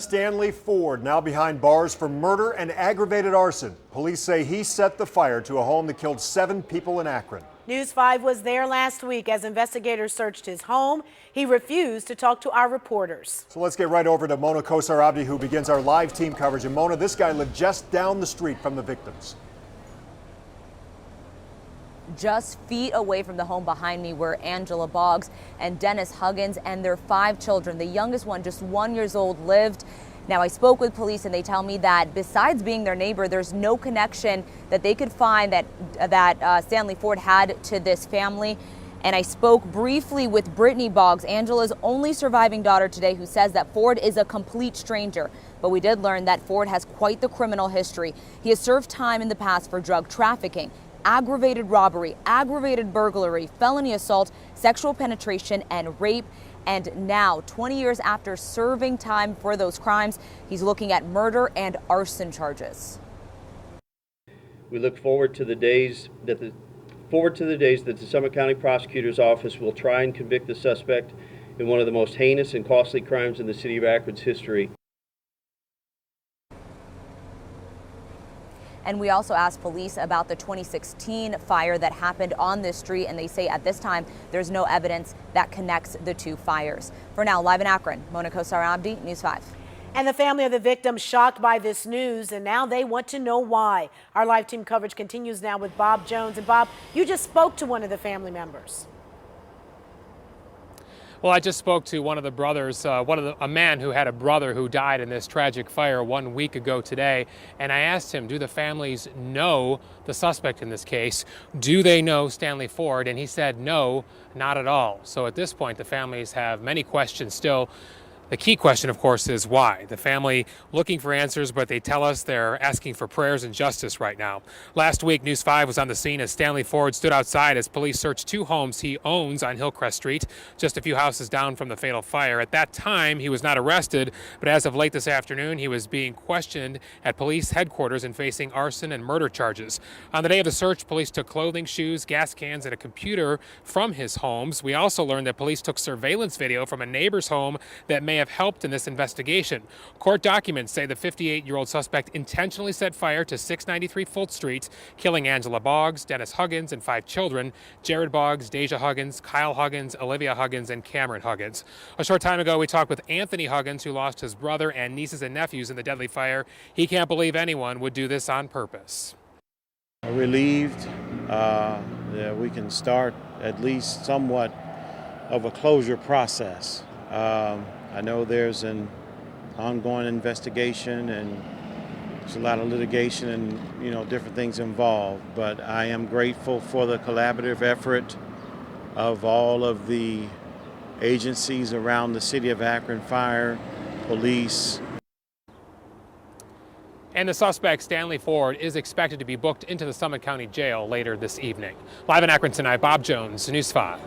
Stanley Ford now behind bars for murder and aggravated arson. Police say he set the fire to a home that killed 7 people in Akron. News 5 was there last week as investigators searched his home. He refused to talk to our reporters. So let's get right over to Mona Kosar-Abdi, who begins our live team coverage. And Mona, this guy lived just down the street from the victims. Just feet away from the home behind me were Angela Boggs and Dennis Huggins and their 5 children. The youngest one, just 1 year old, lived. Now, I spoke with police and they tell me that besides being their neighbor, there's no connection that they could find that Stanley Ford had to this family. And I spoke briefly with Brittany Boggs, Angela's only surviving daughter today, who says that Ford is a complete stranger. But we did learn that Ford has quite the criminal history. He has served time in the past for drug trafficking, aggravated robbery, aggravated burglary, felony assault, sexual penetration, and rape. And now, 20 years after serving time for those crimes, he's looking at murder and arson charges. We look forward to the days that the Summit County Prosecutor's Office will try and convict the suspect in one of the most heinous and costly crimes in the city of Akron's history. And we also asked police about the 2016 fire that happened on this street, and they say at this time there's no evidence that connects the 2 fires. For now, live in Akron, Mona Kosar-Abdi, News 5. And the family of the victim shocked by this news, and now they want to know why. Our live team coverage continues now with Bob Jones. And Bob, you just spoke to one of the family members. Well, I just spoke to one of the brothers, a man who had a brother who died in this tragic fire 1 week ago today. And I asked him, do the families know the suspect in this case? Do they know Stanley Ford? And he said, no, not at all. So at this point, the families have many questions still. The key question, of course, is why. The family looking for answers, but they tell us they're asking for prayers and justice right now. Last week, News 5 was on the scene as Stanley Ford stood outside as police searched 2 homes he owns on Hillcrest Street, just a few houses down from the fatal fire. At that time, he was not arrested, but as of late this afternoon, he was being questioned at police headquarters and facing arson and murder charges. On the day of the search, police took clothing, shoes, gas cans, and a computer from his homes. We also learned that police took surveillance video from a neighbor's home that may have helped in this investigation. Court documents say the 58-year-old suspect intentionally set fire to 693 Fulton Street, killing Angela Boggs, Dennis Huggins, and 5 children, Jared Boggs, Deja Huggins, Kyle Huggins, Olivia Huggins, and Cameron Huggins. A short time ago, we talked with Anthony Huggins, who lost his brother and nieces and nephews in the deadly fire. He can't believe anyone would do this on purpose. Relieved that we can start at least somewhat of a closure process. I know there's an ongoing investigation and there's a lot of litigation and different things involved, but I am grateful for the collaborative effort of all of the agencies around the city of Akron: fire, police. And the suspect, Stanley Ford, is expected to be booked into the Summit County Jail later this evening. Live in Akron tonight, Bob Jones, News 5.